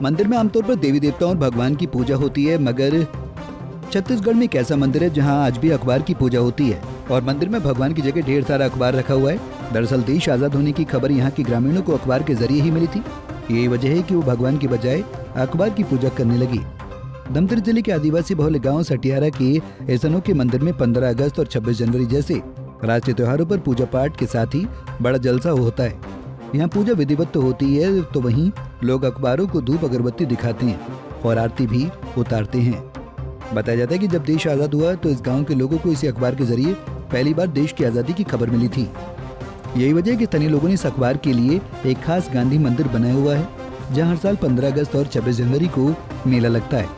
मंदिर में आमतौर पर देवी देवताओं और भगवान की पूजा होती है, मगर छत्तीसगढ़ में एक ऐसा मंदिर है जहां आज भी अखबार की पूजा होती है और मंदिर में भगवान की जगह ढेर सारा अखबार रखा हुआ है। दरअसल देश आजाद होने की खबर यहाँ के ग्रामीणों को अखबार के जरिए ही मिली थी। यही वजह है कि वो भगवान की बजाय अखबार की पूजा करने लगी। धमतरी जिले के आदिवासी बहुल गांव सटियारा के ऐसनों के मंदिर में 15 अगस्त और 26 जनवरी जैसे राष्ट्रीय त्योहारों पर पूजा पाठ के साथ ही बड़ा जलसा होता है। यहाँ पूजा विधिवत तो होती है, तो वहीं लोग अखबारों को धूप अगरबत्ती दिखाते हैं और आरती भी उतारते हैं। बताया जाता है कि जब देश आजाद हुआ तो इस गांव के लोगों को इसी अखबार के जरिए पहली बार देश की आजादी की खबर मिली थी। यही वजह है कि स्थानीय लोगों ने इस अखबार के लिए एक खास गांधी मंदिर बनाया हुआ है, जहां हर साल 15 अगस्त और 26 जनवरी को मेला लगता है,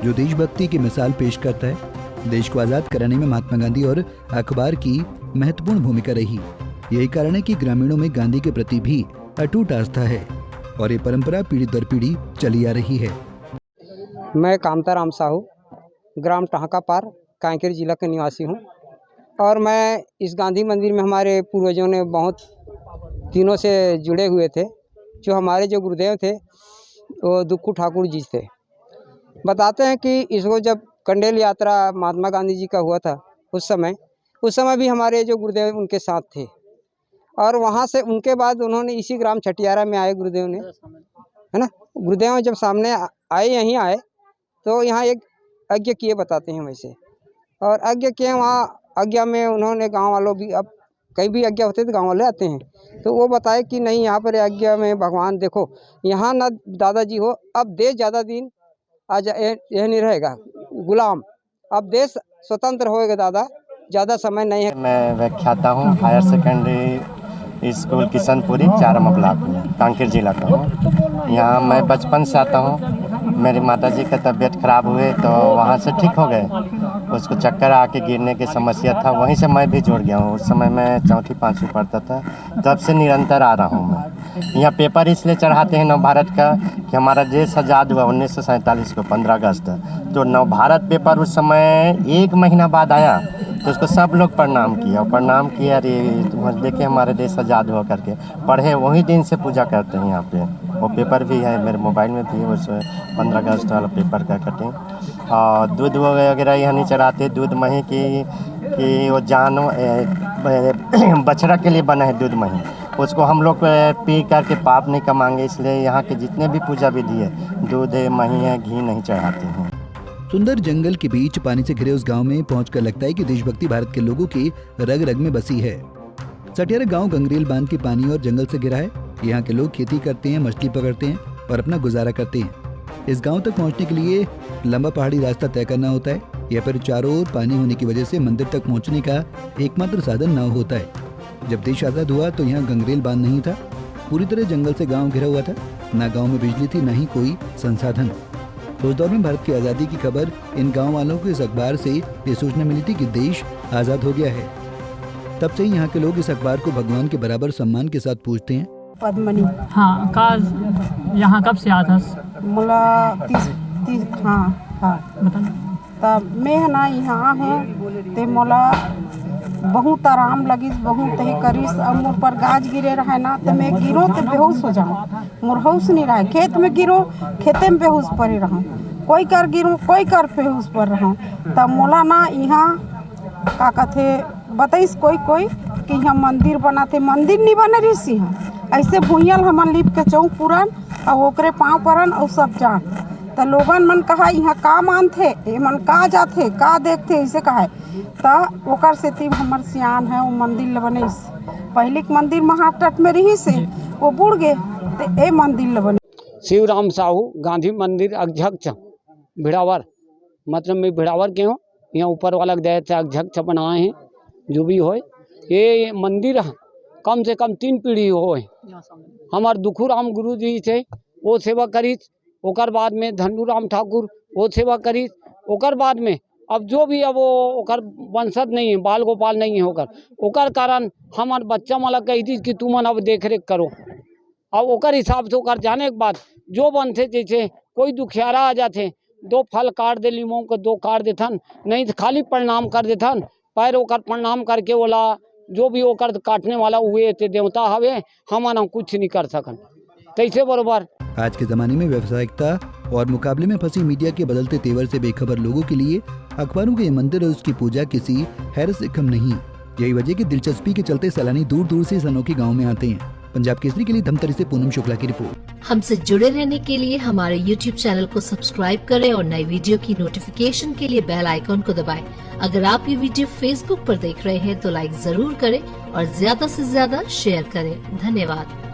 जो देशभक्ति की मिसाल पेश करता है। देश को आजाद कराने में महात्मा गांधी और अखबार की महत्वपूर्ण भूमिका रही। यही कारण है कि ग्रामीणों में गांधी के प्रति भी अटूट आस्था है और ये परंपरा पीढ़ी दर पीढ़ी चली आ रही है। मैं कामता राम साहू, ग्राम टहाका पार, कांकेर जिला का निवासी हूँ और मैं इस गांधी मंदिर में हमारे पूर्वजों ने बहुत दिनों से जुड़े हुए थे। जो हमारे जो गुरुदेव थे वो दुक्खू ठाकुर जी थे। बताते हैं कि इसको जब कंडेल यात्रा महात्मा गांधी जी का हुआ था उस समय भी हमारे जो गुरुदेव उनके साथ थे और वहाँ से उनके बाद उन्होंने इसी ग्राम छटियारा में आए गुरुदेव ने, है ना। गुरुदेव जब सामने आए, यहीं आए तो यहाँ एक यज्ञ किए बताते हैं वैसे, और यज्ञ किए वहाँ यज्ञ में उन्होंने गांव वालों भी, अब कहीं भी यज्ञ होते तो गांव वाले आते हैं, तो वो बताए कि नहीं यहाँ पर यज्ञ में भगवान देखो यहाँ ना दादाजी हो, अब देश ज़्यादा दिन आज यह नहीं रहेगा गुलाम, अब देश स्वतंत्र होएगा दादा, ज़्यादा समय नहीं है। मैं व्याख्याता हूँ higher secondary school Kishanpuri चारम block में, कांकेर जिला का हूँ। यहाँ मैं बचपन से आता हूँ। मेरी माताजी का तबीयत खराब हुए तो वहाँ से ठीक हो गए, उसको चक्कर आके गिरने की समस्या था, वहीं से मैं भी जुड़ गया हूँ। उस समय मैं 4ठी 5वीं पढ़ता था, तब से निरंतर आ रहा हूँ मैं। यहाँ पेपर इसलिए चढ़ाते हैं नव भारत का कि हमारा देश आज़ाद हुआ 1947 को 15 अगस्त, तो नव भारत पेपर उस समय 1 महीना बाद आया, तो उसको सब लोग प्रणाम किया और प्रणाम किया, अरे देखिए हमारे देश आज़ाद हुआ करके पढ़े, वही दिन से पूजा करते हैं यहाँ पे। वो पेपर भी है मेरे मोबाइल में भी है, उसमें 15 अगस्त वाला पेपर का कटिंग। और दूध वगैरह यहाँ नहीं चढ़ाते, दूध मही की वो बछड़ा के लिए बना है दूध मही, उसको हम लोग पी करके पाप नहीं कमाएंगे, इसलिए यहाँ के जितने भी पूजा विधि है दूध है, मही है, घी नहीं चढ़ाते हैं। सुंदर जंगल के बीच पानी से घिरे उस गांव में पहुंचकर लगता है कि देशभक्ति भारत के लोगों की रग रग में बसी है। सटियारा गांव गंगरेल बांध के पानी और जंगल से घिरा है। यहाँ के लोग खेती करते हैं, मछली पकड़ते हैं और अपना गुजारा करते हैं। इस गांव तक पहुंचने के लिए लंबा पहाड़ी रास्ता तय करना होता है या फिर चारों ओर पानी होने की वजह से मंदिर तक पहुँचने का एकमात्र साधन नाव होता है। जब देश आजाद हुआ तो यहाँ गंगरेल बांध नहीं था, पूरी तरह जंगल से गाँव घिरा हुआ था। न गाँव में बिजली थी, न ही कोई संसाधन। उस दौर में भारत की आज़ादी की खबर इन गांव वालों को इस अखबार से ये सूचना मिली थी कि देश आज़ाद हो गया है। तब से ही यहाँ के लोग इस अखबार को भगवान के बराबर सम्मान के साथ पूजते हैं। पद्मनी हाँ, काज यहाँ कब से आता मोला 30 हाँ बताना। तब मैं ना यहाँ हूँ ते मोला बहुत आराम लगिस, बहुत ही करिस। अब मोर पर गाज गिरे रहा ना तो मैं गिरो तो बेहोश हो जाऊँ, मोर होश नहीं रहा। खेत में गिरो, खेते में बेहोश पड़े रहूँ, कोई कर गिरूँ, कोई कर बेहोश पड़ रहूँ। तब मोला ना यहाँ का कहते बताइस कोई कि यहाँ मंदिर बनाते, मंदिर नहीं बने रही यहाँ ऐसे भूइयल हमन लिप के चौक पुरन और ओकरे पाँव परन और सब जान। तो लोगन मन कहा यहाँ का मानथे, ये मन का जाथे, का देखते, ऐसे कहा। तो ओकर से तीब हमर सियान है वो मंदिर बने, पहले के मंदिर महाटट में रही से वो बुड़ गए तो ये मंदिर बने। शिवराम साहू गांधी मंदिर अध्यक्ष भिड़ावर, मतलब मैं भिड़ावर के हूँ। यहाँ ऊपर वाला दया से अध्यक्ष बनाए हैं, जो भी हो ये मंदिर कम से कम 3 पीढ़ी हो। हमार दुखूराम गुरु जी थे वो सेवा करी, ओकर बाद में धनुराम ठाकुर वो सेवा करी, ओकर बाद में अब जो भी अब वो ओकर वंशज नहीं है, बाल गोपाल नहीं है होकर, ओकर कारण हमार बच्चा माला कही थी कि तुमन अब देख रेख करो। अब ओकर हिसाब से ओकर जाने के बाद जो बनते, जैसे कोई दुखियारा आ जाते 2 फल काट दे, लीमों को 2 काट देथन, नहीं तो खाली प्रणाम कर देथन। पैर ओकर प्रणाम करके बोला जो भी ओकर काटने वाला हुए थे देवता हवे, हमन कुछ नहीं कर सकन। तैसे बरोबर। आज के जमाने में व्यावसायिकता और मुकाबले में फंसी मीडिया के बदलते तेवर से बेखबर लोगों के लिए अखबारों के ये मंदिर और उसकी पूजा किसी हैरत से कम नहीं। यही वजह की दिलचस्पी के चलते सैलानी दूर दूर से इस अनोखे गाँव में आते हैं। पंजाब केसरी के लिए धमतरी से पूनम शुक्ला की रिपोर्ट। हमसे जुड़े रहने के लिए हमारे YouTube चैनल को सब्सक्राइब करें और नई वीडियो की नोटिफिकेशन के लिए बेल आइकॉन को दबाएं। अगर आप ये वीडियो Facebook पर देख रहे हैं तो लाइक जरूर करें और ज्यादा से ज्यादा शेयर करें। धन्यवाद।